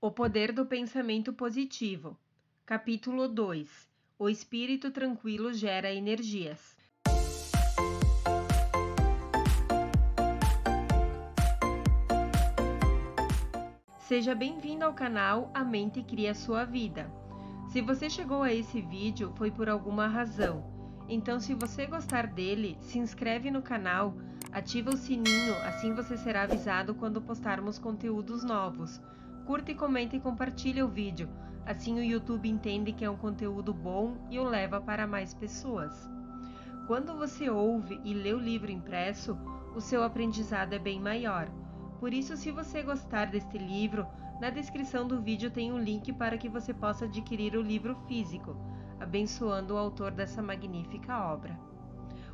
O poder do pensamento positivo. Capítulo 2. O espírito tranquilo gera energias. Seja bem-vindo ao canal A Mente Cria Sua Vida. Se você chegou a esse vídeo, foi por alguma razão. Então, se você gostar dele, se inscreve no canal, ativa o sininho, assim você será avisado quando postarmos conteúdos novos. Curta e comenta e compartilha o vídeo, assim o YouTube entende que é um conteúdo bom e o leva para mais pessoas. Quando você ouve e lê o livro impresso, o seu aprendizado é bem maior. Por isso, se você gostar deste livro, na descrição do vídeo tem um link para que você possa adquirir o livro físico, abençoando o autor dessa magnífica obra.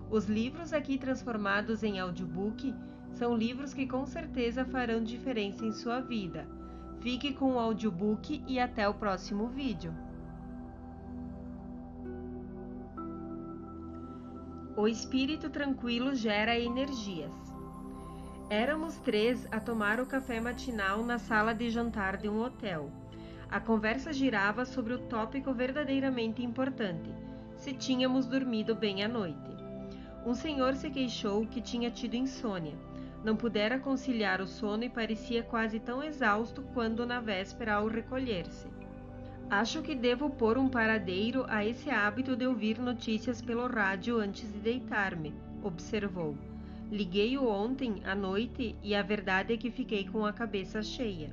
Os livros aqui transformados em audiobook são livros que com certeza farão diferença em sua vida. Fique com o audiobook e até o próximo vídeo. O espírito tranquilo gera energias. Éramos 3 a tomar o café matinal na sala de jantar de um hotel. A conversa girava sobre o tópico verdadeiramente importante: se tínhamos dormido bem à noite. Um senhor se queixou que tinha tido insônia. Não pudera conciliar o sono e parecia quase tão exausto quanto na véspera ao recolher-se. Acho que devo pôr um paradeiro a esse hábito de ouvir notícias pelo rádio antes de deitar-me, observou. Liguei-o ontem à noite e a verdade é que fiquei com a cabeça cheia.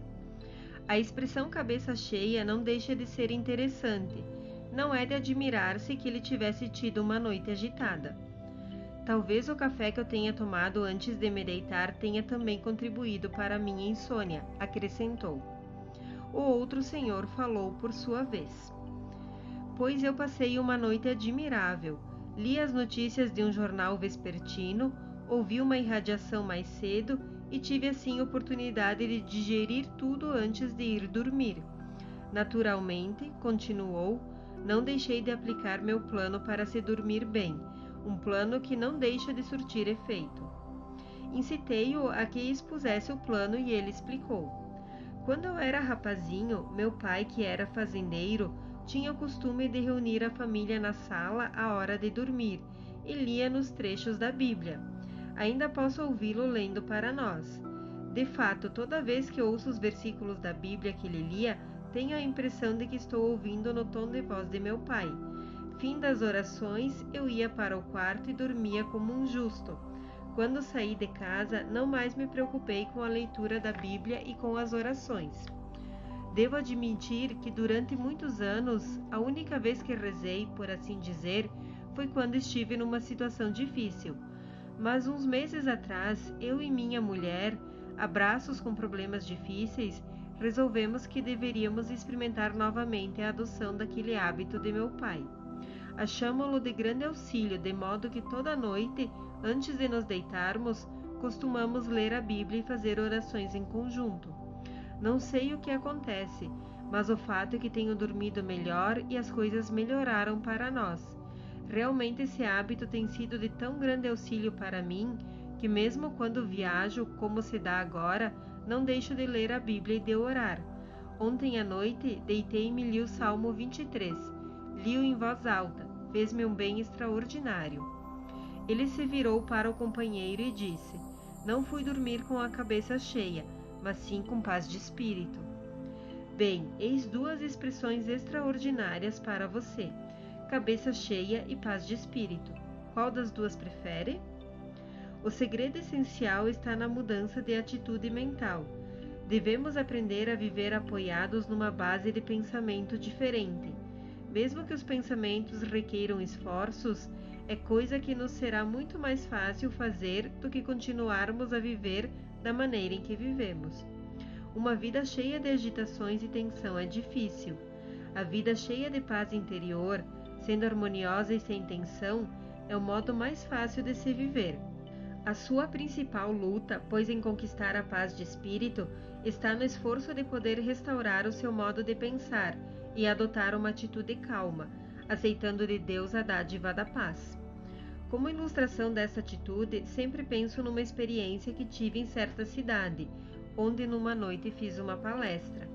A expressão cabeça cheia não deixa de ser interessante. Não é de admirar-se que ele tivesse tido uma noite agitada. Talvez o café que eu tenha tomado antes de me deitar tenha também contribuído para a minha insônia, acrescentou. O outro senhor falou por sua vez. Pois eu passei uma noite admirável. Li as notícias de um jornal vespertino, ouvi uma irradiação mais cedo e tive assim oportunidade de digerir tudo antes de ir dormir. Naturalmente, continuou, não deixei de aplicar meu plano para se dormir bem, um plano que não deixa de surtir efeito. Incitei-o a que expusesse o plano e ele explicou. Quando eu era rapazinho, meu pai, que era fazendeiro, tinha o costume de reunir a família na sala à hora de dormir e lia-nos trechos da Bíblia. Ainda posso ouvi-lo lendo para nós. De fato, toda vez que ouço os versículos da Bíblia que ele lia, tenho a impressão de que estou ouvindo no tom de voz de meu pai. Fim das orações, eu ia para o quarto e dormia como um justo. Quando saí de casa, não mais me preocupei com a leitura da Bíblia e com as orações. Devo admitir que durante muitos anos, a única vez que rezei, por assim dizer, foi quando estive numa situação difícil. Mas uns meses atrás, eu e minha mulher, abraços com problemas difíceis, resolvemos que deveríamos experimentar novamente a adoção daquele hábito de meu pai. Achamo-lo de grande auxílio, de modo que toda noite, antes de nos deitarmos, costumamos ler a Bíblia e fazer orações em conjunto. Não sei o que acontece, mas o fato é que tenho dormido melhor e as coisas melhoraram para nós. Realmente esse hábito tem sido de tão grande auxílio para mim que mesmo quando viajo, como se dá agora, não deixo de ler a Bíblia e de orar. Ontem à noite, deitei-me e li o Salmo 23. Li-o em voz alta. Fez-me um bem extraordinário. Ele se virou para o companheiro e disse: Não fui dormir com a cabeça cheia, mas sim com paz de espírito. Bem, eis 2 expressões extraordinárias para você: cabeça cheia e paz de espírito. Qual das 2 prefere? O segredo essencial está na mudança de atitude mental. Devemos aprender a viver apoiados numa base de pensamento diferente. Mesmo que os pensamentos requeiram esforços, é coisa que nos será muito mais fácil fazer do que continuarmos a viver da maneira em que vivemos. Uma vida cheia de agitações e tensão é difícil. A vida cheia de paz interior, sendo harmoniosa e sem tensão, é o modo mais fácil de se viver. A sua principal luta, pois em conquistar a paz de espírito, está no esforço de poder restaurar o seu modo de pensar e adotar uma atitude calma, aceitando de Deus a dádiva da paz. Como ilustração dessa atitude, sempre penso numa experiência que tive em certa cidade, onde numa noite fiz uma palestra.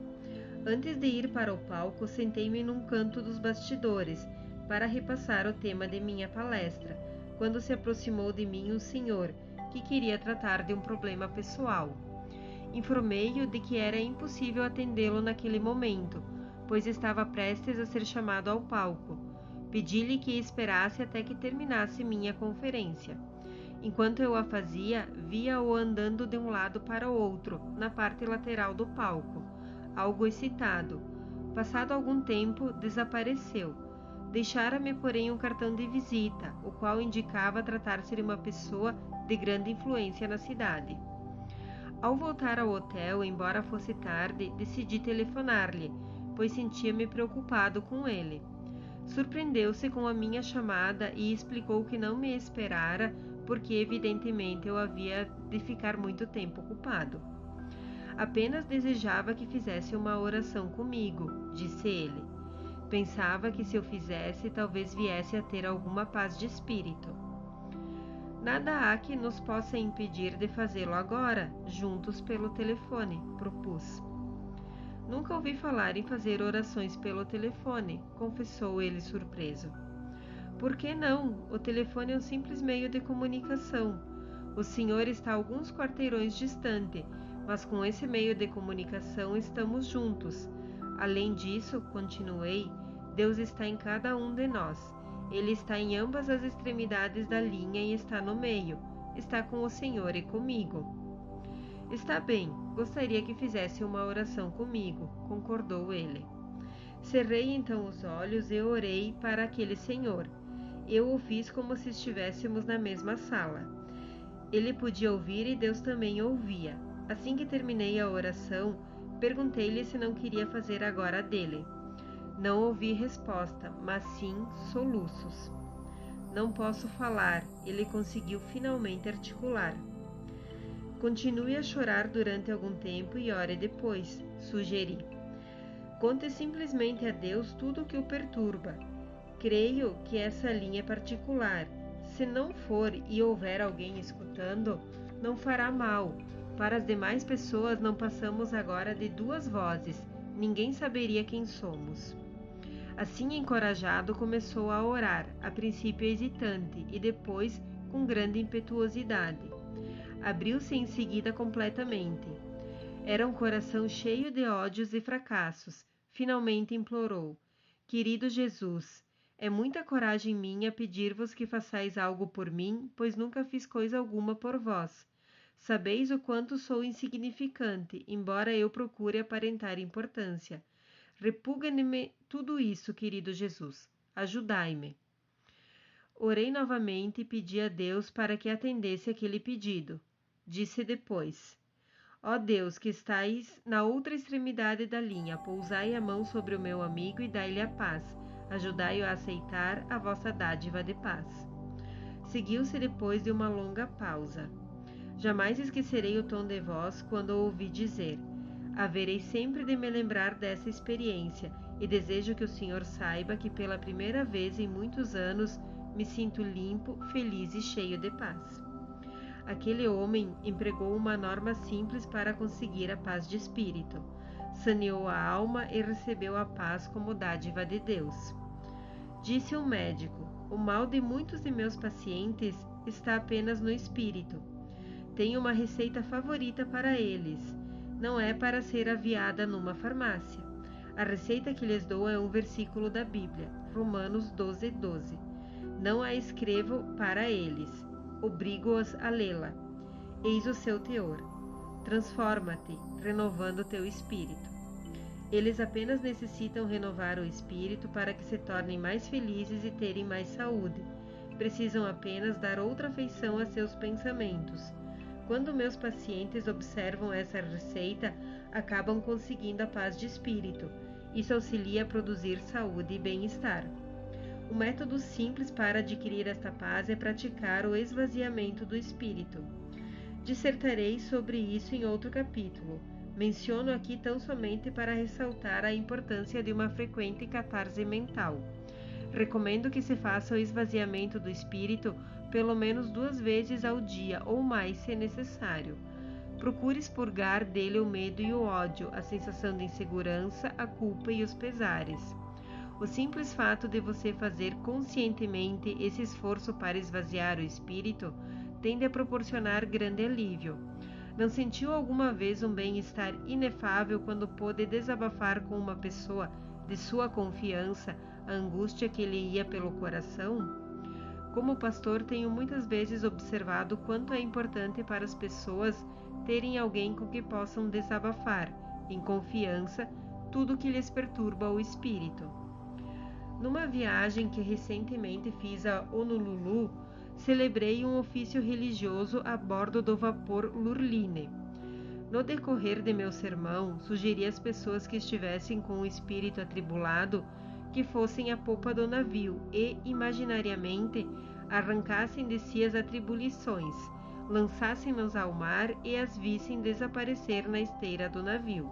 Antes de ir para o palco, sentei-me num canto dos bastidores para repassar o tema de minha palestra, quando se aproximou de mim um senhor que queria tratar de um problema pessoal. Informei-o de que era impossível atendê-lo naquele momento, pois estava prestes a ser chamado ao palco. Pedi-lhe que esperasse até que terminasse minha conferência. Enquanto eu a fazia, via-o andando de um lado para o outro, na parte lateral do palco, algo excitado. Passado algum tempo, desapareceu. Deixara-me, porém, um cartão de visita, o qual indicava tratar-se de uma pessoa de grande influência na cidade. Ao voltar ao hotel, embora fosse tarde, decidi telefonar-lhe, pois sentia-me preocupado com ele. Surpreendeu-se com a minha chamada e explicou que não me esperara porque evidentemente eu havia de ficar muito tempo ocupado. Apenas desejava que fizesse uma oração comigo, disse ele. Pensava que se eu fizesse, talvez viesse a ter alguma paz de espírito. Nada há que nos possa impedir de fazê-lo agora, juntos pelo telefone, propus. Nunca ouvi falar em fazer orações pelo telefone, confessou ele surpreso. Por que não? O telefone é um simples meio de comunicação. O senhor está alguns quarteirões distante, mas com esse meio de comunicação estamos juntos. Além disso, continuei, Deus está em cada um de nós. Ele está em ambas as extremidades da linha e está no meio. Está com o Senhor e comigo. Está bem, gostaria que fizesse uma oração comigo, concordou ele. Cerrei então os olhos e orei para aquele senhor. Eu o fiz como se estivéssemos na mesma sala. Ele podia ouvir e Deus também ouvia. Assim que terminei a oração, perguntei-lhe se não queria fazer agora dele. Não ouvi resposta, mas sim soluços. Não posso falar, ele conseguiu finalmente articular. Continue a chorar durante algum tempo e ore depois, sugeri. Conte simplesmente a Deus tudo o que o perturba. Creio que essa linha é particular. Se não for e houver alguém escutando, não fará mal. Para as demais pessoas não passamos agora de duas vozes. Ninguém saberia quem somos. Assim encorajado, começou a orar, a princípio hesitante e depois com grande impetuosidade. Abriu-se em seguida completamente. Era um coração cheio de ódios e fracassos. Finalmente implorou: Querido Jesus, é muita coragem minha pedir-vos que façais algo por mim, pois nunca fiz coisa alguma por vós. Sabeis o quanto sou insignificante, embora eu procure aparentar importância. Repugna-me tudo isso, querido Jesus. Ajudai-me. Orei novamente e pedi a Deus para que atendesse aquele pedido. Disse depois: Ó Deus, que estais na outra extremidade da linha, pousai a mão sobre o meu amigo e dai-lhe a paz. Ajudai-o a aceitar a vossa dádiva de paz. Seguiu-se depois de uma longa pausa. Jamais esquecerei o tom de voz quando ouvi dizer: Haverei sempre de me lembrar dessa experiência e desejo que o Senhor saiba que pela primeira vez em muitos anos me sinto limpo, feliz e cheio de paz. Aquele homem empregou uma norma simples para conseguir a paz de espírito. Saneou a alma e recebeu a paz como dádiva de Deus. Disse o médico: O mal de muitos de meus pacientes está apenas no espírito. Tenho uma receita favorita para eles. Não é para ser aviada numa farmácia. A receita que lhes dou é um versículo da Bíblia, Romanos 12:12. Não a escrevo para eles. Obrigo-os a lê-la. Eis o seu teor. Transforma-te, renovando teu espírito. Eles apenas necessitam renovar o espírito para que se tornem mais felizes e terem mais saúde. Precisam apenas dar outra feição a seus pensamentos. Quando meus pacientes observam essa receita, acabam conseguindo a paz de espírito. Isso auxilia a produzir saúde e bem-estar. O método simples para adquirir esta paz é praticar o esvaziamento do espírito. Dissertarei sobre isso em outro capítulo. Menciono aqui tão somente para ressaltar a importância de uma frequente catarse mental. Recomendo que se faça o esvaziamento do espírito pelo menos 2 vezes ao dia ou mais, se necessário. Procure expurgar dele o medo e o ódio, a sensação de insegurança, a culpa e os pesares. O simples fato de você fazer conscientemente esse esforço para esvaziar o espírito tende a proporcionar grande alívio. Não sentiu alguma vez um bem-estar inefável quando pôde desabafar com uma pessoa de sua confiança a angústia que lhe ia pelo coração? Como pastor, tenho muitas vezes observado quanto é importante para as pessoas terem alguém com que possam desabafar, em confiança, tudo que lhes perturba o espírito. Numa viagem que recentemente fiz a Honolulu, celebrei um ofício religioso a bordo do vapor Lurline. No decorrer de meu sermão, sugeri às pessoas que estivessem com o espírito atribulado que fossem à popa do navio e, imaginariamente, arrancassem de si as atribuições, lançassem-nas ao mar e as vissem desaparecer na esteira do navio.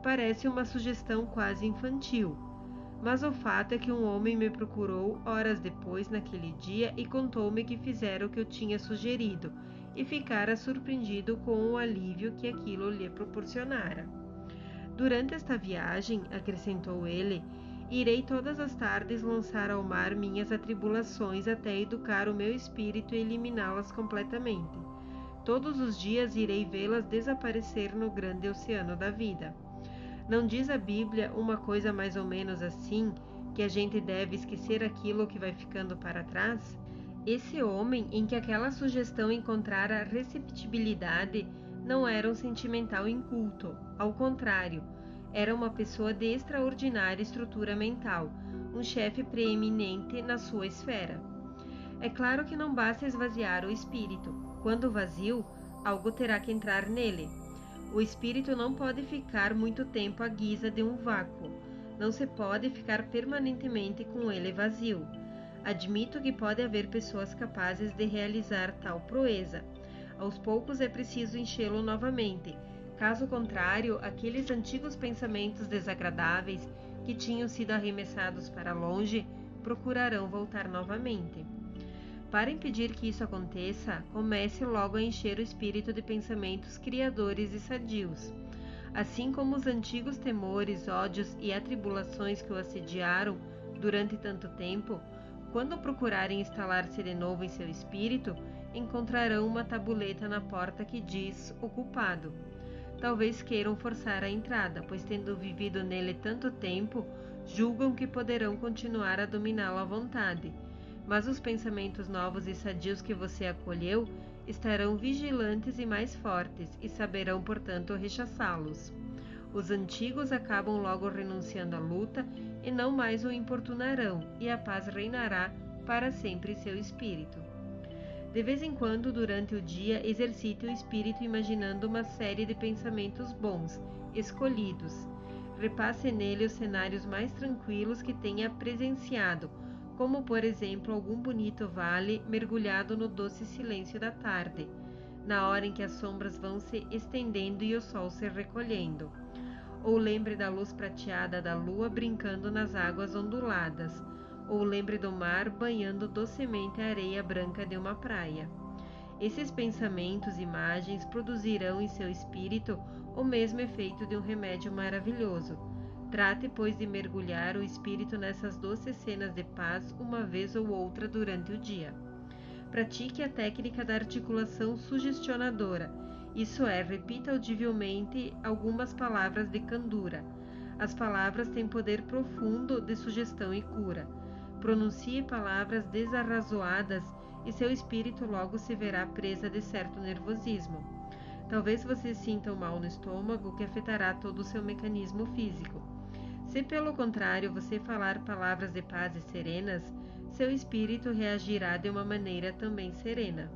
Parece uma sugestão quase infantil, mas o fato é que um homem me procurou horas depois naquele dia e contou-me que fizera o que eu tinha sugerido e ficara surpreendido com o alívio que aquilo lhe proporcionara. Durante esta viagem, acrescentou ele, irei todas as tardes lançar ao mar minhas atribulações até educar o meu espírito e eliminá-las completamente. Todos os dias irei vê-las desaparecer no grande oceano da vida. Não diz a Bíblia uma coisa mais ou menos assim, que a gente deve esquecer aquilo que vai ficando para trás? Esse homem, em que aquela sugestão encontrara receptibilidade, não era um sentimental inculto. Ao contrário, era uma pessoa de extraordinária estrutura mental, um chefe preeminente na sua esfera. É claro que não basta esvaziar o espírito. Quando vazio, algo terá que entrar nele. O espírito não pode ficar muito tempo à guisa de um vácuo. Não se pode ficar permanentemente com ele vazio. Admito que pode haver pessoas capazes de realizar tal proeza. Aos poucos é preciso enchê-lo novamente. Caso contrário, aqueles antigos pensamentos desagradáveis que tinham sido arremessados para longe procurarão voltar novamente. Para impedir que isso aconteça, comece logo a encher o espírito de pensamentos criadores e sadios. Assim como os antigos temores, ódios e atribulações que o assediaram durante tanto tempo, quando procurarem instalar-se de novo em seu espírito, encontrarão uma tabuleta na porta que diz "O culpado". Talvez queiram forçar a entrada, pois tendo vivido nele tanto tempo, julgam que poderão continuar a dominá-lo à vontade. Mas os pensamentos novos e sadios que você acolheu estarão vigilantes e mais fortes e saberão, portanto, rechaçá-los. Os antigos acabam logo renunciando à luta e não mais o importunarão, e a paz reinará para sempre em seu espírito. De vez em quando, durante o dia, exercite o espírito imaginando uma série de pensamentos bons, escolhidos. Repasse nele os cenários mais tranquilos que tenha presenciado, como por exemplo algum bonito vale mergulhado no doce silêncio da tarde, na hora em que as sombras vão se estendendo e o sol se recolhendo. Ou lembre da luz prateada da lua brincando nas águas onduladas, ou lembre do mar banhando docemente a areia branca de uma praia. Esses pensamentos e imagens produzirão em seu espírito o mesmo efeito de um remédio maravilhoso. Trate, pois, de mergulhar o espírito nessas doces cenas de paz uma vez ou outra durante o dia. Pratique a técnica da articulação sugestionadora, isso é, repita audivelmente algumas palavras de candura. As palavras têm poder profundo de sugestão e cura. Pronuncie palavras desarrazoadas e seu espírito logo se verá presa de certo nervosismo. Talvez você sinta um mal no estômago que afetará todo o seu mecanismo físico. Se pelo contrário você falar palavras de paz e serenas, seu espírito reagirá de uma maneira também serena.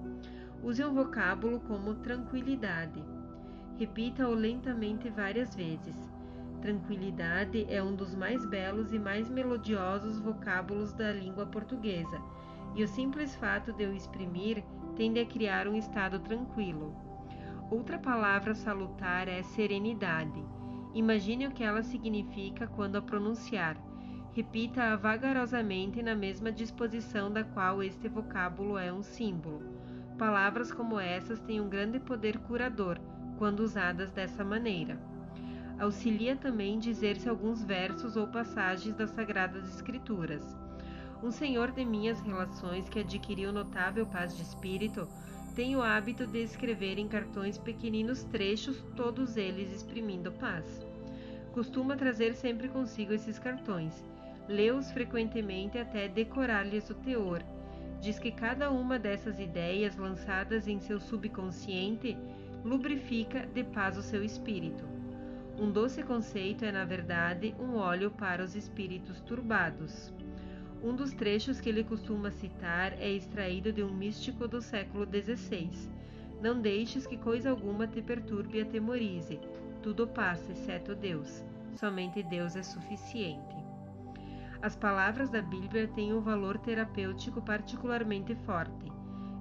Use um vocábulo como tranquilidade. Repita-o lentamente várias vezes. Tranquilidade é um dos mais belos e mais melodiosos vocábulos da língua portuguesa, e o simples fato de o exprimir tende a criar um estado tranquilo. Outra palavra salutar é serenidade. Imagine o que ela significa quando a pronunciar. Repita-a vagarosamente na mesma disposição da qual este vocábulo é um símbolo. Palavras como essas têm um grande poder curador, quando usadas dessa maneira. Auxilia também dizer-se alguns versos ou passagens das Sagradas Escrituras. Um senhor de minhas relações que adquiriu notável paz de espírito tem o hábito de escrever em cartões pequeninos trechos, todos eles exprimindo paz. Costuma trazer sempre consigo esses cartões. Lê-os frequentemente até decorar-lhes o teor. Diz que cada uma dessas ideias lançadas em seu subconsciente lubrifica de paz o seu espírito. Um doce conceito é, na verdade, um óleo para os espíritos turbados. Um dos trechos que ele costuma citar é extraído de um místico do século XVI. Não deixes que coisa alguma te perturbe e atemorize. Tudo passa, exceto Deus. Somente Deus é suficiente. As palavras da Bíblia têm um valor terapêutico particularmente forte.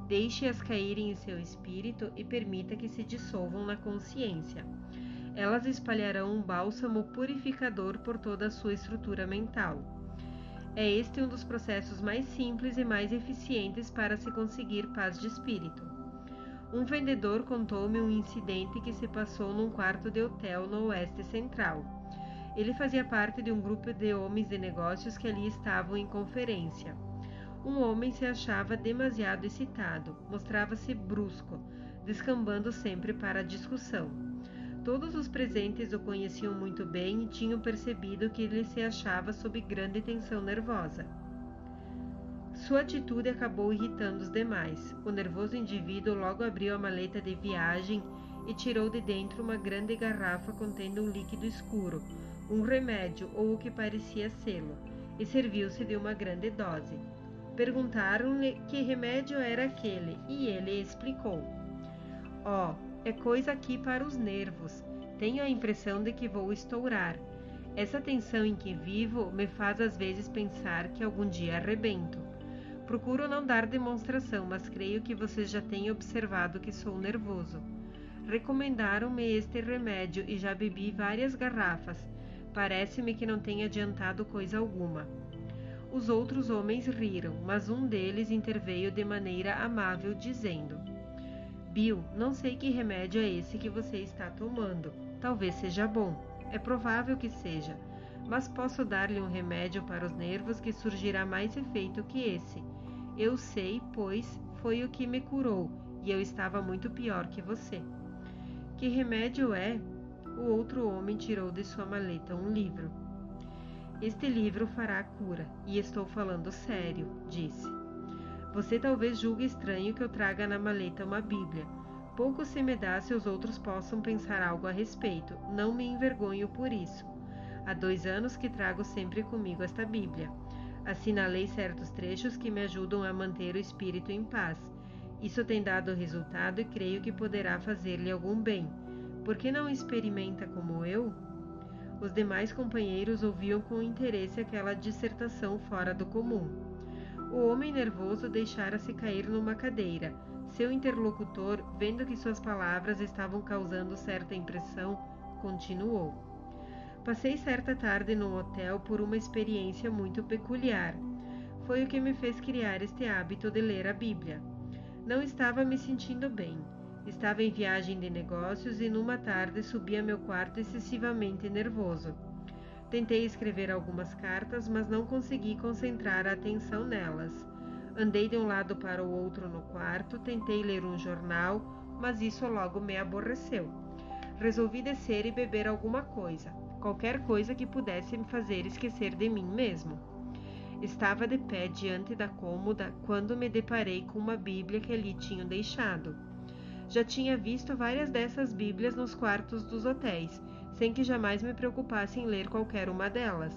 Deixe-as caírem em seu espírito e permita que se dissolvam na consciência. Elas espalharão um bálsamo purificador por toda a sua estrutura mental. É este um dos processos mais simples e mais eficientes para se conseguir paz de espírito. Um vendedor contou-me um incidente que se passou num quarto de hotel no Oeste Central. Ele fazia parte de um grupo de homens de negócios que ali estavam em conferência. Um homem se achava demasiado excitado, mostrava-se brusco, descambando sempre para a discussão. Todos os presentes o conheciam muito bem e tinham percebido que ele se achava sob grande tensão nervosa. Sua atitude acabou irritando os demais. O nervoso indivíduo logo abriu a maleta de viagem e tirou de dentro uma grande garrafa contendo um líquido escuro, um remédio ou o que parecia sê-lo, e serviu-se de uma grande dose. Perguntaram-lhe que remédio era aquele, e ele explicou. É coisa aqui para os nervos. Tenho a impressão de que vou estourar. Essa tensão em que vivo me faz às vezes pensar que algum dia arrebento. Procuro não dar demonstração, mas creio que vocês já têm observado que sou nervoso. Recomendaram-me este remédio e já bebi várias garrafas. Parece-me que não tem adiantado coisa alguma. Os outros homens riram, mas um deles interveio de maneira amável, dizendo: Bill, não sei que remédio é esse que você está tomando. Talvez seja bom. É provável que seja. Mas posso dar-lhe um remédio para os nervos que surgirá mais efeito que esse. Eu sei, pois, foi o que me curou, e eu estava muito pior que você. Que remédio é? O outro homem tirou de sua maleta um livro. Este livro fará a cura, e estou falando sério, disse. Você talvez julgue estranho que eu traga na maleta uma Bíblia. Pouco se me dá se os outros possam pensar algo a respeito. Não me envergonho por isso. Há 2 anos que trago sempre comigo esta Bíblia. Assinalei certos trechos que me ajudam a manter o espírito em paz. Isso tem dado resultado e creio que poderá fazer-lhe algum bem. Por que não experimenta como eu? Os demais companheiros ouviam com interesse aquela dissertação fora do comum. O homem nervoso deixara-se cair numa cadeira. Seu interlocutor, vendo que suas palavras estavam causando certa impressão, continuou. Passei certa tarde num hotel por uma experiência muito peculiar. Foi o que me fez criar este hábito de ler a Bíblia. Não estava me sentindo bem. Estava em viagem de negócios e numa tarde subi a meu quarto excessivamente nervoso. Tentei escrever algumas cartas, mas não consegui concentrar a atenção nelas. Andei de um lado para o outro no quarto, tentei ler um jornal, mas isso logo me aborreceu. Resolvi descer e beber alguma coisa, qualquer coisa que pudesse me fazer esquecer de mim mesmo. Estava de pé diante da cômoda quando me deparei com uma Bíblia que ali tinham deixado. Já tinha visto várias dessas Bíblias nos quartos dos hotéis, sem que jamais me preocupasse em ler qualquer uma delas.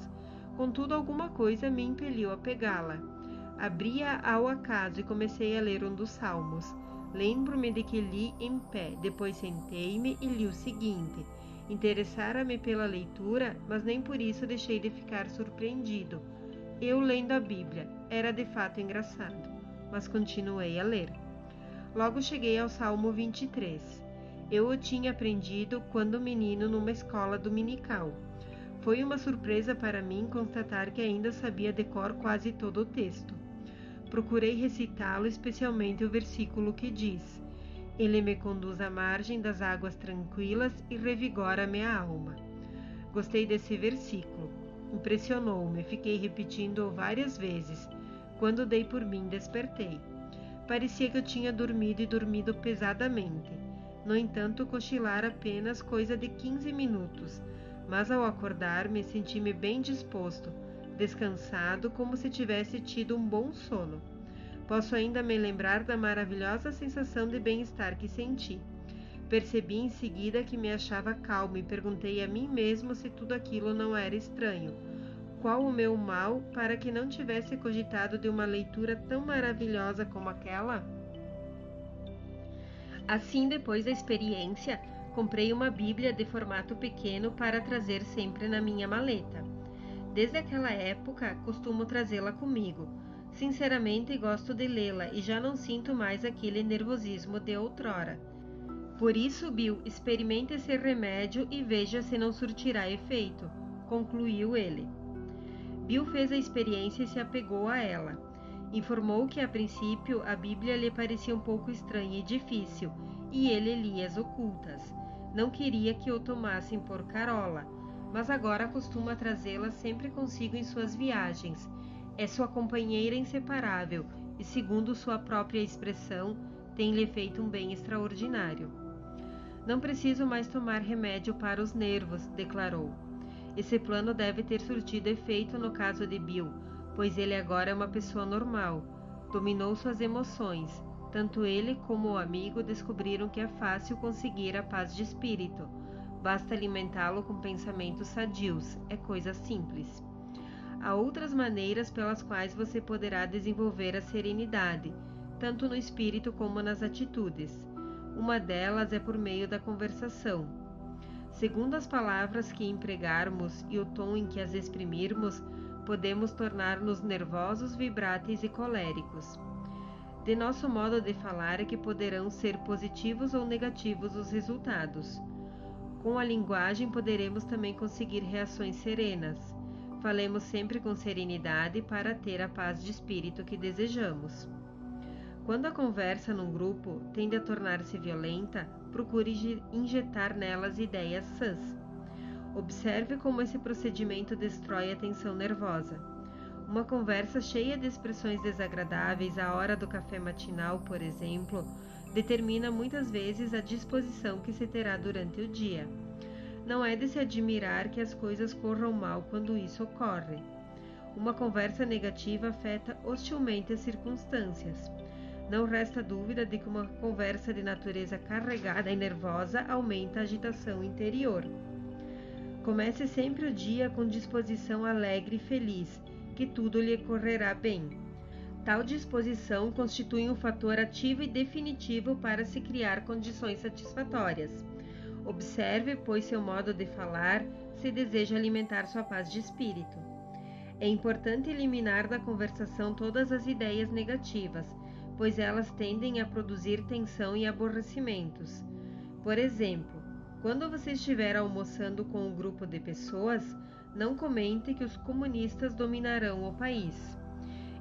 Contudo, alguma coisa me impeliu a pegá-la. Abri-a ao acaso e comecei a ler um dos salmos. Lembro-me de que li em pé, depois sentei-me e li o seguinte. Interessara-me pela leitura, mas nem por isso deixei de ficar surpreendido. Eu lendo a Bíblia, era de fato engraçado, mas continuei a ler. Logo cheguei ao Salmo 23. Eu o tinha aprendido quando menino numa escola dominical. Foi uma surpresa para mim constatar que ainda sabia de cor quase todo o texto. Procurei recitá-lo, especialmente o versículo que diz: Ele me conduz à margem das águas tranquilas e revigora minha alma. Gostei desse versículo. Impressionou-me, fiquei repetindo-o várias vezes. Quando dei por mim, despertei. Parecia que eu tinha dormido e dormido pesadamente. No entanto, cochilar apenas coisa de 15 minutos, mas ao acordar-me, senti-me bem disposto, descansado, como se tivesse tido um bom sono. Posso ainda me lembrar da maravilhosa sensação de bem-estar que senti. Percebi em seguida que me achava calmo e perguntei a mim mesmo se tudo aquilo não era estranho. Qual o meu mal para que não tivesse cogitado de uma leitura tão maravilhosa como aquela? Assim, depois da experiência, comprei uma Bíblia de formato pequeno para trazer sempre na minha maleta. Desde aquela época, costumo trazê-la comigo. Sinceramente, gosto de lê-la e já não sinto mais aquele nervosismo de outrora. Por isso, Bill, experimente esse remédio e veja se não surtirá efeito, concluiu ele. Bill fez a experiência e se apegou a ela. Informou que, a princípio, a Bíblia lhe parecia um pouco estranha e difícil, e ele lia as ocultas. Não queria que o tomassem por carola, mas agora costuma trazê-la sempre consigo em suas viagens. É sua companheira inseparável e, segundo sua própria expressão, tem-lhe feito um bem extraordinário. Não preciso mais tomar remédio para os nervos, declarou. Esse plano deve ter surtido efeito no caso de Bill, pois ele agora é uma pessoa normal. Dominou suas emoções. Tanto ele como o amigo descobriram que é fácil conseguir a paz de espírito. Basta alimentá-lo com pensamentos sadios. É coisa simples. Há outras maneiras pelas quais você poderá desenvolver a serenidade, tanto no espírito como nas atitudes. Uma delas é por meio da conversação. Segundo as palavras que empregarmos e o tom em que as exprimirmos, podemos tornar-nos nervosos, vibráteis e coléricos. De nosso modo de falar é que poderão ser positivos ou negativos os resultados. Com a linguagem poderemos também conseguir reações serenas. Falemos sempre com serenidade para ter a paz de espírito que desejamos. Quando a conversa num grupo tende a tornar-se violenta, procure injetar nelas ideias sãs. Observe como esse procedimento destrói a tensão nervosa. Uma conversa cheia de expressões desagradáveis à hora do café matinal, por exemplo, determina muitas vezes a disposição que se terá durante o dia. Não é de se admirar que as coisas corram mal quando isso ocorre. Uma conversa negativa afeta hostilmente as circunstâncias. Não resta dúvida de que uma conversa de natureza carregada e nervosa aumenta a agitação interior. Comece sempre o dia com disposição alegre e feliz, que tudo lhe correrá bem. Tal disposição constitui um fator ativo e definitivo para se criar condições satisfatórias. Observe, pois, seu modo de falar, se deseja alimentar sua paz de espírito. É importante eliminar da conversação todas as ideias negativas, pois elas tendem a produzir tensão e aborrecimentos. Por exemplo, quando você estiver almoçando com um grupo de pessoas, não comente que os comunistas dominarão o país.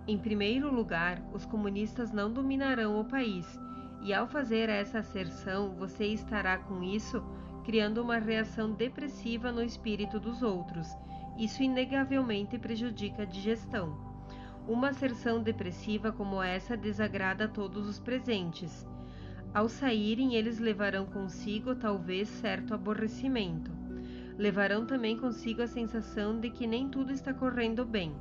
Em primeiro lugar, os comunistas não dominarão o país, e ao fazer essa asserção, você estará com isso criando uma reação depressiva no espírito dos outros. Isso inegavelmente prejudica a digestão. Uma asserção depressiva como essa desagrada a todos os presentes. Ao saírem, eles levarão consigo talvez certo aborrecimento. Levarão também consigo a sensação de que nem tudo está correndo bem.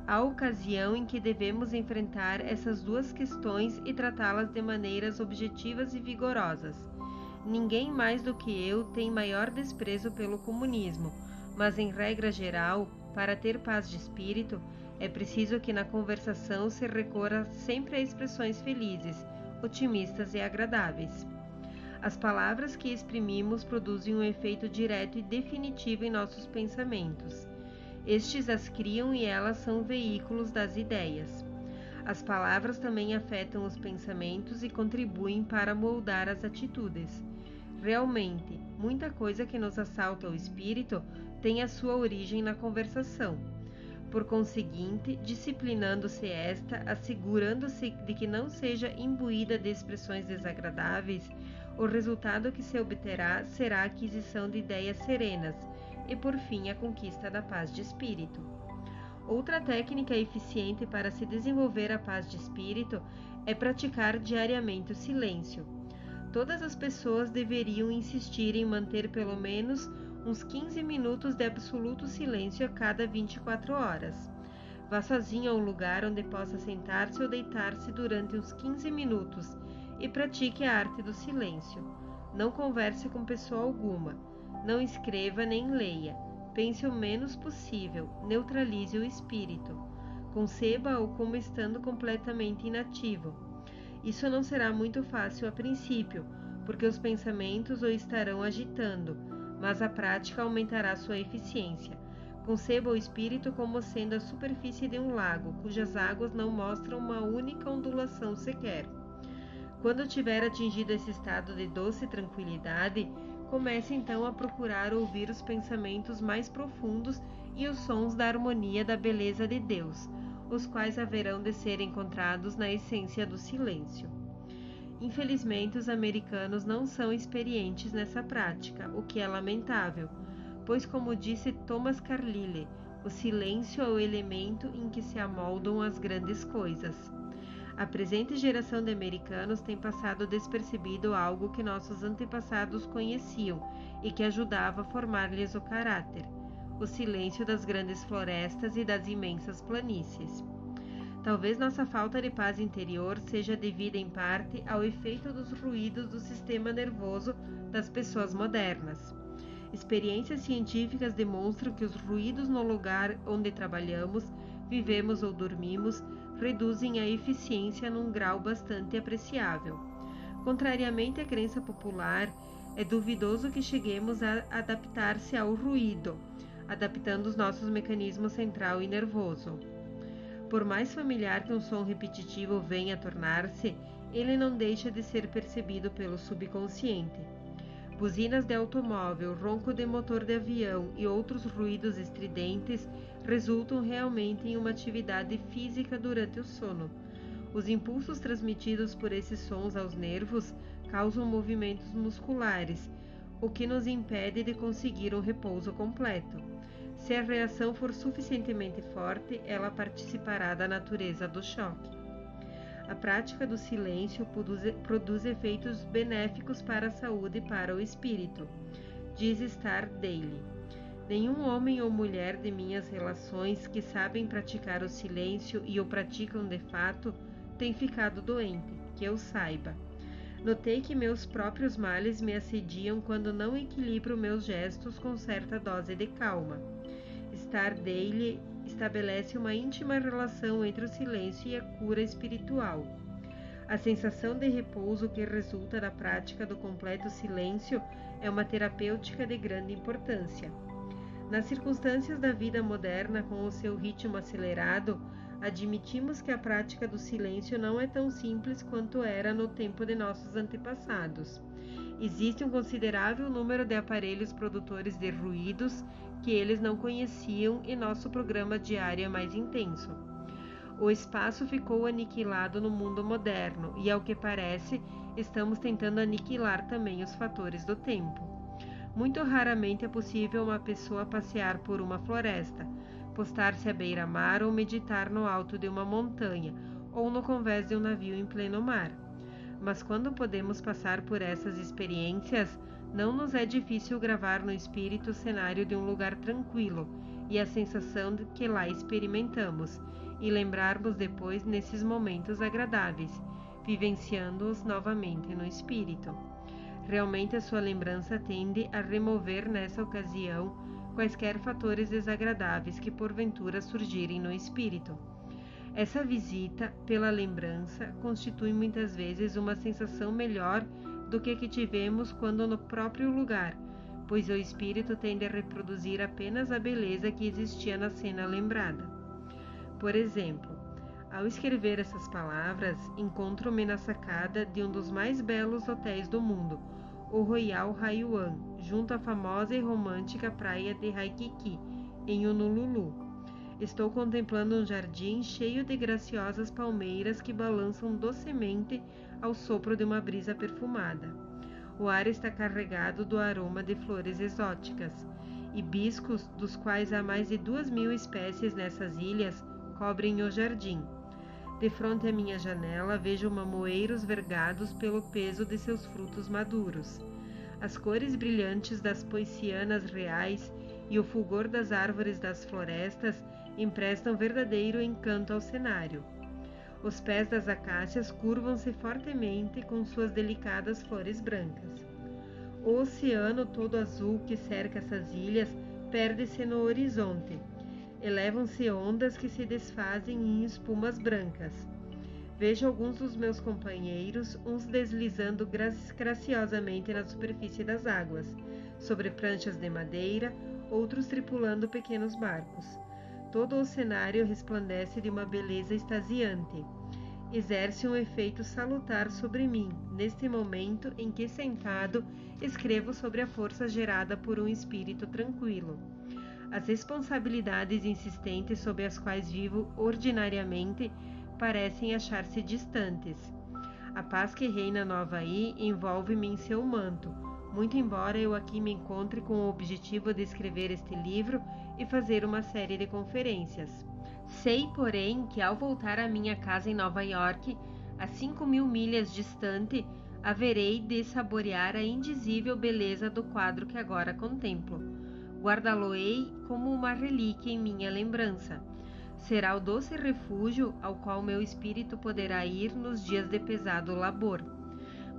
Há ocasião em que devemos enfrentar essas duas questões e tratá-las de maneiras objetivas e vigorosas. Ninguém mais do que eu tem maior desprezo pelo comunismo, mas em regra geral, para ter paz de espírito, é preciso que na conversação se recorra sempre a expressões felizes, otimistas e agradáveis. As palavras que exprimimos produzem um efeito direto e definitivo em nossos pensamentos. Estes as criam e elas são veículos das ideias. As palavras também afetam os pensamentos e contribuem para moldar as atitudes. Realmente, muita coisa que nos assalta o espírito tem a sua origem na conversação. Por conseguinte, disciplinando-se esta, assegurando-se de que não seja imbuída de expressões desagradáveis, o resultado que se obterá será a aquisição de ideias serenas e, por fim, a conquista da paz de espírito. Outra técnica eficiente para se desenvolver a paz de espírito é praticar diariamente o silêncio. Todas as pessoas deveriam insistir em manter pelo menos uns 15 minutos de absoluto silêncio a cada 24 horas. Vá sozinho a um lugar onde possa sentar-se ou deitar-se durante uns 15 minutos e pratique a arte do silêncio. Não converse com pessoa alguma, não escreva nem leia. Pense o menos possível, neutralize o espírito. Conceba-o como estando completamente inativo. Isso não será muito fácil a princípio, porque os pensamentos o estarão agitando, mas a prática aumentará sua eficiência. Conceba o espírito como sendo a superfície de um lago, cujas águas não mostram uma única ondulação sequer. Quando tiver atingido esse estado de doce tranquilidade, comece então a procurar ouvir os pensamentos mais profundos e os sons da harmonia da beleza de Deus, os quais haverão de ser encontrados na essência do silêncio. Infelizmente, os americanos não são experientes nessa prática, o que é lamentável, pois, como disse Thomas Carlyle, o silêncio é o elemento em que se amoldam as grandes coisas. A presente geração de americanos tem passado despercebido algo que nossos antepassados conheciam e que ajudava a formar-lhes o caráter: o silêncio das grandes florestas e das imensas planícies. Talvez nossa falta de paz interior seja devida em parte ao efeito dos ruídos do sistema nervoso das pessoas modernas. Experiências científicas demonstram que os ruídos no lugar onde trabalhamos, vivemos ou dormimos reduzem a eficiência num grau bastante apreciável. Contrariamente à crença popular, é duvidoso que cheguemos a adaptar-se ao ruído, adaptando os nossos mecanismos central e nervoso. Por mais familiar que um som repetitivo venha a tornar-se, ele não deixa de ser percebido pelo subconsciente. Buzinas de automóvel, ronco de motor de avião e outros ruídos estridentes resultam realmente em uma atividade física durante o sono. Os impulsos transmitidos por esses sons aos nervos causam movimentos musculares, o que nos impede de conseguir um repouso completo. Se a reação for suficientemente forte, ela participará da natureza do choque. A prática do silêncio produz efeitos benéficos para a saúde e para o espírito. Diz Star Daily: nenhum homem ou mulher de minhas relações que sabem praticar o silêncio e o praticam de fato tem ficado doente, que eu saiba. Notei que meus próprios males me assediam quando não equilibro meus gestos com certa dose de calma. Star Daily estabelece uma íntima relação entre o silêncio e a cura espiritual. A sensação de repouso que resulta da prática do completo silêncio é uma terapêutica de grande importância. Nas circunstâncias da vida moderna, com o seu ritmo acelerado, admitimos que a prática do silêncio não é tão simples quanto era no tempo de nossos antepassados. Existe um considerável número de aparelhos produtores de ruídos que eles não conheciam e nosso programa diário é mais intenso. O espaço ficou aniquilado no mundo moderno e, ao que parece, estamos tentando aniquilar também os fatores do tempo. Muito raramente é possível uma pessoa passear por uma floresta, postar-se à beira-mar ou meditar no alto de uma montanha ou no convés de um navio em pleno mar. Mas quando podemos passar por essas experiências, não nos é difícil gravar no espírito o cenário de um lugar tranquilo e a sensação de que lá experimentamos, e lembrarmos depois nesses momentos agradáveis, vivenciando-os novamente no espírito. Realmente a sua lembrança tende a remover nessa ocasião quaisquer fatores desagradáveis que porventura surgirem no espírito. Essa visita, pela lembrança, constitui muitas vezes uma sensação melhor do que a que tivemos quando no próprio lugar, pois o espírito tende a reproduzir apenas a beleza que existia na cena lembrada. Por exemplo, ao escrever essas palavras, encontro-me na sacada de um dos mais belos hotéis do mundo, o Royal Haiwan, junto à famosa e romântica praia de Waikiki, em Honolulu. Estou contemplando um jardim cheio de graciosas palmeiras que balançam docemente ao sopro de uma brisa perfumada. O ar está carregado do aroma de flores exóticas. Hibiscos, dos quais há mais de 2.000 espécies nessas ilhas, cobrem o jardim. De frente à minha janela vejo mamoeiros vergados pelo peso de seus frutos maduros. As cores brilhantes das poicianas reais e o fulgor das árvores das florestas emprestam verdadeiro encanto ao cenário. Os pés das acácias curvam-se fortemente com suas delicadas flores brancas. O oceano todo azul que cerca essas ilhas perde-se no horizonte. Elevam-se ondas que se desfazem em espumas brancas. Vejo alguns dos meus companheiros, uns deslizando graciosamente na superfície das águas, sobre pranchas de madeira, outros tripulando pequenos barcos. Todo o cenário resplandece de uma beleza extasiante. Exerce um efeito salutar sobre mim, neste momento em que, sentado, escrevo sobre a força gerada por um espírito tranquilo. As responsabilidades insistentes sob as quais vivo ordinariamente parecem achar-se distantes. A paz que reina no Havaí envolve-me em seu manto, muito embora eu aqui me encontre com o objetivo de escrever este livro e fazer uma série de conferências. Sei, porém, que ao voltar à minha casa em Nova York, a 5.000 milhas distante, haverei de saborear a indizível beleza do quadro que agora contemplo. Guardá-lo-ei como uma relíquia em minha lembrança. Será o doce refúgio ao qual meu espírito poderá ir nos dias de pesado labor.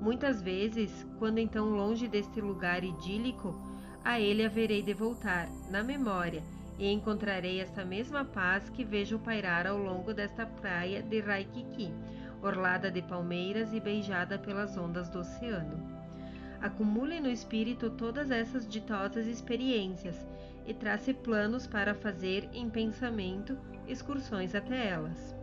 Muitas vezes, quando então longe deste lugar idílico, a ele haverei de voltar, na memória, e encontrarei esta mesma paz que vejo pairar ao longo desta praia de Waikiki, orlada de palmeiras e beijada pelas ondas do oceano. Acumule no espírito todas essas ditosas experiências e trace planos para fazer, em pensamento, excursões até elas.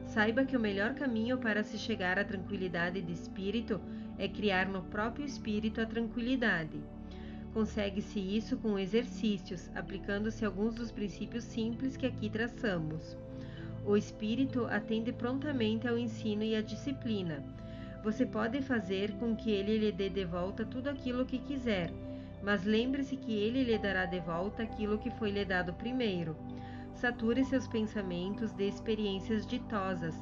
Saiba que o melhor caminho para se chegar à tranquilidade de espírito é criar no próprio espírito a tranquilidade. Consegue-se isso com exercícios, aplicando-se alguns dos princípios simples que aqui traçamos. O espírito atende prontamente ao ensino e à disciplina. Você pode fazer com que ele lhe dê de volta tudo aquilo que quiser, mas lembre-se que ele lhe dará de volta aquilo que foi lhe dado primeiro. Sature seus pensamentos de experiências ditosas,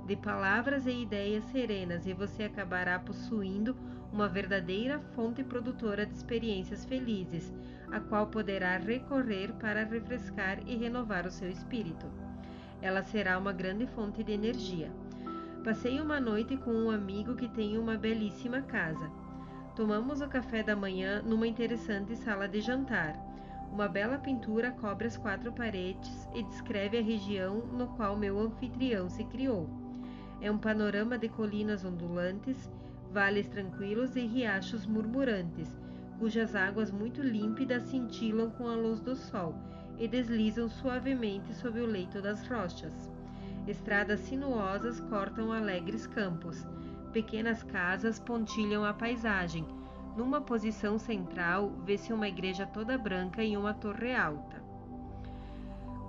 de palavras e ideias serenas, e você acabará possuindo uma verdadeira fonte produtora de experiências felizes, a qual poderá recorrer para refrescar e renovar o seu espírito. Ela será uma grande fonte de energia. Passei uma noite com um amigo que tem uma belíssima casa. Tomamos o café da manhã numa interessante sala de jantar. Uma bela pintura cobre as 4 paredes e descreve a região no qual meu anfitrião se criou. É um panorama de colinas ondulantes, vales tranquilos e riachos murmurantes, cujas águas muito límpidas cintilam com a luz do sol e deslizam suavemente sob o leito das rochas. Estradas sinuosas cortam alegres campos. Pequenas casas pontilham a paisagem. Numa posição central, vê-se uma igreja toda branca e uma torre alta.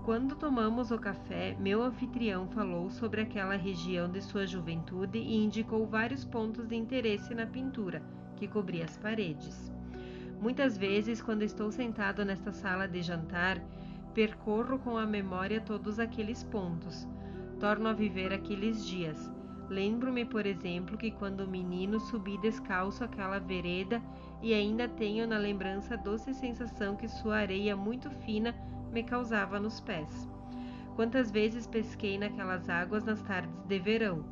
Quando tomamos o café, meu anfitrião falou sobre aquela região de sua juventude e indicou vários pontos de interesse na pintura, que cobria as paredes. Muitas vezes, quando estou sentado nesta sala de jantar, percorro com a memória todos aqueles pontos. Torno a viver aqueles dias. Lembro-me, por exemplo, que quando menino subi descalço aquela vereda e ainda tenho na lembrança a doce sensação que sua areia muito fina me causava nos pés. Quantas vezes pesquei naquelas águas nas tardes de verão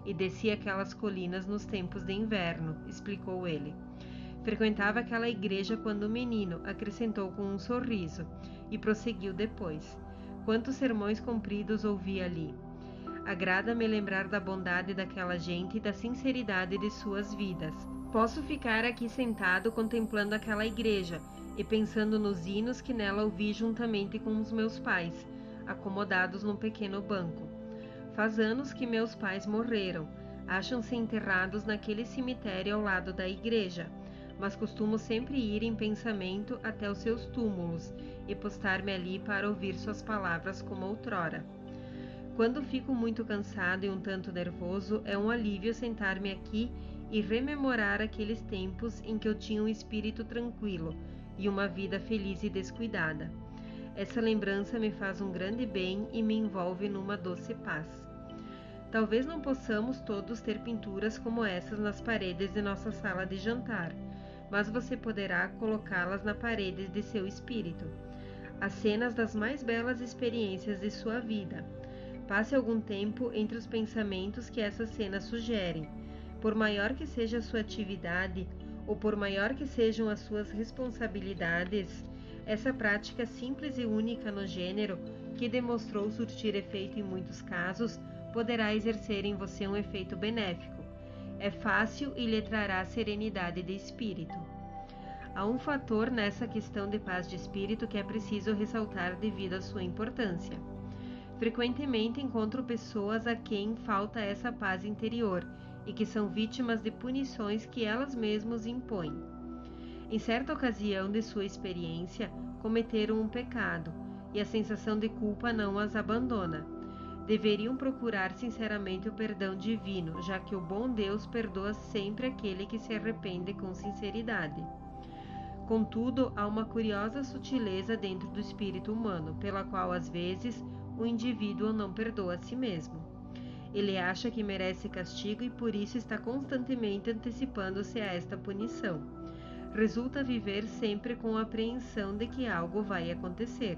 e desci aquelas colinas nos tempos de inverno, explicou ele. Frequentava aquela igreja quando menino, acrescentou com um sorriso, e prosseguiu depois. Quantos sermões compridos ouvi ali! Agrada-me lembrar da bondade daquela gente e da sinceridade de suas vidas. Posso ficar aqui sentado contemplando aquela igreja e pensando nos hinos que nela ouvi juntamente com os meus pais, acomodados num pequeno banco. Faz anos que meus pais morreram. Acham-se enterrados naquele cemitério ao lado da igreja. mas costumo sempre ir em pensamento até os seus túmulos e postar-me ali para ouvir suas palavras como outrora. Quando fico muito cansado e um tanto nervoso, é um alívio sentar-me aqui e rememorar aqueles tempos em que eu tinha um espírito tranquilo e uma vida feliz e descuidada. Essa lembrança me faz um grande bem e me envolve numa doce paz. Talvez não possamos todos ter pinturas como essas nas paredes de nossa sala de jantar, mas você poderá colocá-las na parede de seu espírito. As cenas das mais belas experiências de sua vida. Passe algum tempo entre os pensamentos que essas cenas sugerem. Por maior que seja a sua atividade, ou por maior que sejam as suas responsabilidades, essa prática simples e única no gênero, que demonstrou surtir efeito em muitos casos, poderá exercer em você um efeito benéfico. É fácil e lhe trará serenidade de espírito. Há um fator nessa questão de paz de espírito que é preciso ressaltar devido à sua importância. Frequentemente encontro pessoas a quem falta essa paz interior e que são vítimas de punições que elas mesmas impõem. Em certa ocasião de sua experiência, cometeram um pecado e a sensação de culpa não as abandona. Deveriam procurar sinceramente o perdão divino, já que o bom Deus perdoa sempre aquele que se arrepende com sinceridade. Contudo, há uma curiosa sutileza dentro do espírito humano, pela qual às vezes o indivíduo não perdoa a si mesmo. Ele acha que merece castigo e por isso está constantemente antecipando-se a esta punição. Resulta viver sempre com a apreensão de que algo vai acontecer.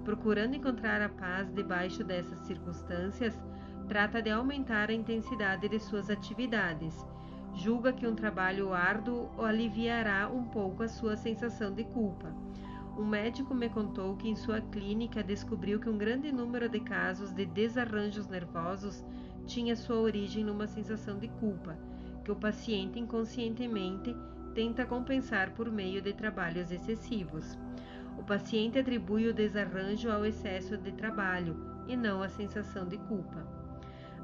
Procurando encontrar a paz debaixo dessas circunstâncias, trata de aumentar a intensidade de suas atividades. Julga que um trabalho árduo aliviará um pouco a sua sensação de culpa. Um médico me contou que em sua clínica descobriu que um grande número de casos de desarranjos nervosos tinha sua origem numa sensação de culpa, que o paciente inconscientemente tenta compensar por meio de trabalhos excessivos. O paciente atribui o desarranjo ao excesso de trabalho e não à sensação de culpa.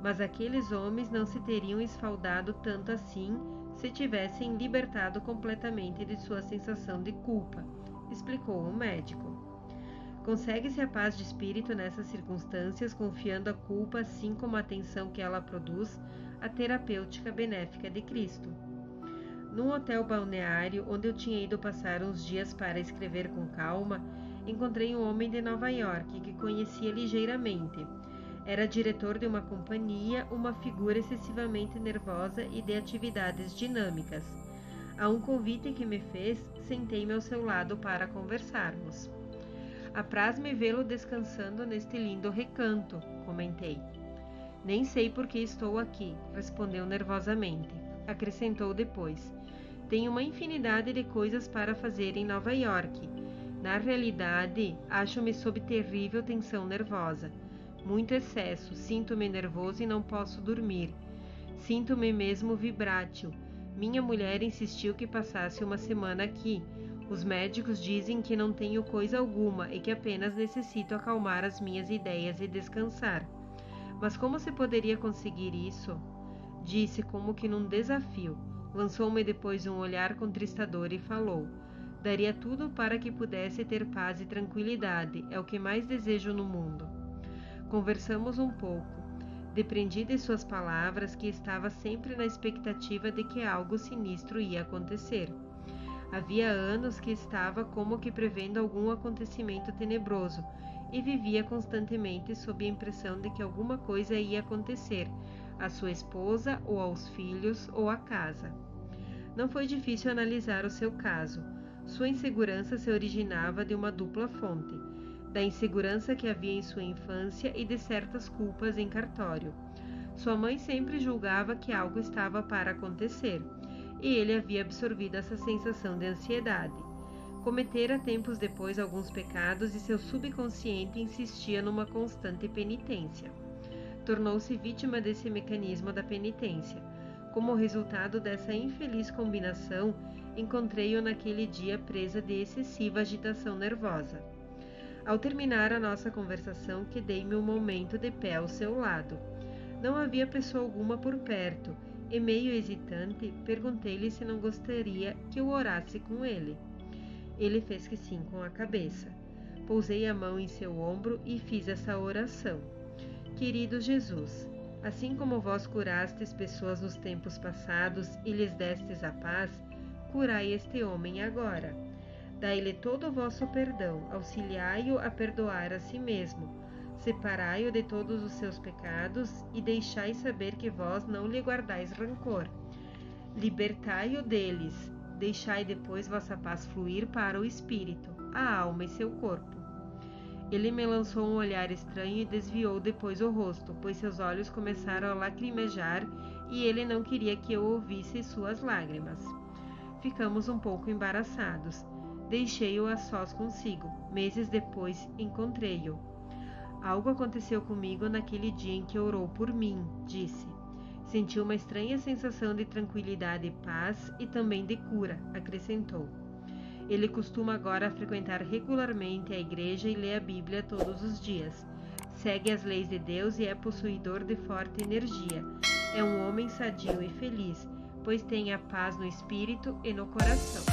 Mas aqueles homens não se teriam esfaldado tanto assim se tivessem libertado completamente de sua sensação de culpa, explicou o médico. Consegue-se a paz de espírito nessas circunstâncias, confiando a culpa, assim como a atenção que ela produz, à terapêutica benéfica de Cristo. Num hotel balneário, onde eu tinha ido passar uns dias para escrever com calma, encontrei um homem de Nova York que conhecia ligeiramente. Era diretor de uma companhia, uma figura excessivamente nervosa e de atividades dinâmicas. A um convite que me fez, sentei-me ao seu lado para conversarmos. Apraz-me vê-lo descansando neste lindo recanto, comentei. Nem sei por que estou aqui, respondeu nervosamente. Acrescentou depois. Tenho uma infinidade de coisas para fazer em Nova York. Na realidade, acho-me sob terrível tensão nervosa. Muito excesso, sinto-me nervoso e não posso dormir. Sinto-me mesmo vibrátil. Minha mulher insistiu que passasse uma semana aqui. Os médicos dizem que não tenho coisa alguma e que apenas necessito acalmar as minhas ideias e descansar. Mas como se poderia conseguir isso? Disse como que num desafio. Lançou-me depois um olhar contristador e falou. Daria tudo para que pudesse ter paz e tranquilidade. É o que mais desejo no mundo. Conversamos um pouco. Depreendi de suas palavras que estava sempre na expectativa de que algo sinistro ia acontecer. Havia anos que estava como que prevendo algum acontecimento tenebroso e vivia constantemente sob a impressão de que alguma coisa ia acontecer à sua esposa ou aos filhos ou à casa. Não foi difícil analisar o seu caso. Sua insegurança se originava de uma dupla fonte, da insegurança que havia em sua infância e de certas culpas em cartório. Sua mãe sempre julgava que algo estava para acontecer, e ele havia absorvido essa sensação de ansiedade. Cometera tempos depois alguns pecados e seu subconsciente insistia numa constante penitência. Tornou-se vítima desse mecanismo da penitência. Como resultado dessa infeliz combinação, encontrei-o naquele dia presa de excessiva agitação nervosa. Ao terminar a nossa conversação, quedei-me um momento de pé ao seu lado. Não havia pessoa alguma por perto, E meio hesitante, perguntei-lhe se não gostaria que eu orasse com ele. Ele fez que sim com a cabeça. Pousei a mão em seu ombro e fiz essa oração. Querido Jesus, assim como vós curastes pessoas nos tempos passados e lhes destes a paz, curai este homem agora. Dai-lhe todo o vosso perdão, auxiliai-o a perdoar a si mesmo. Separai-o de todos os seus pecados e deixai saber que vós não lhe guardais rancor. Libertai-o deles, deixai depois vossa paz fluir para o espírito, a alma e seu corpo. Ele me lançou um olhar estranho e desviou depois o rosto, pois seus olhos começaram a lacrimejar e ele não queria que eu ouvisse suas lágrimas. Ficamos um pouco embaraçados. Deixei-o a sós consigo. Meses depois, encontrei-o. Algo aconteceu comigo naquele dia em que orou por mim, disse. Senti uma estranha sensação de tranquilidade e paz e também de cura, acrescentou. Ele costuma agora frequentar regularmente a igreja e lê a Bíblia todos os dias. Segue as leis de Deus e é possuidor de forte energia. É um homem sadio e feliz, pois tem a paz no espírito e no coração.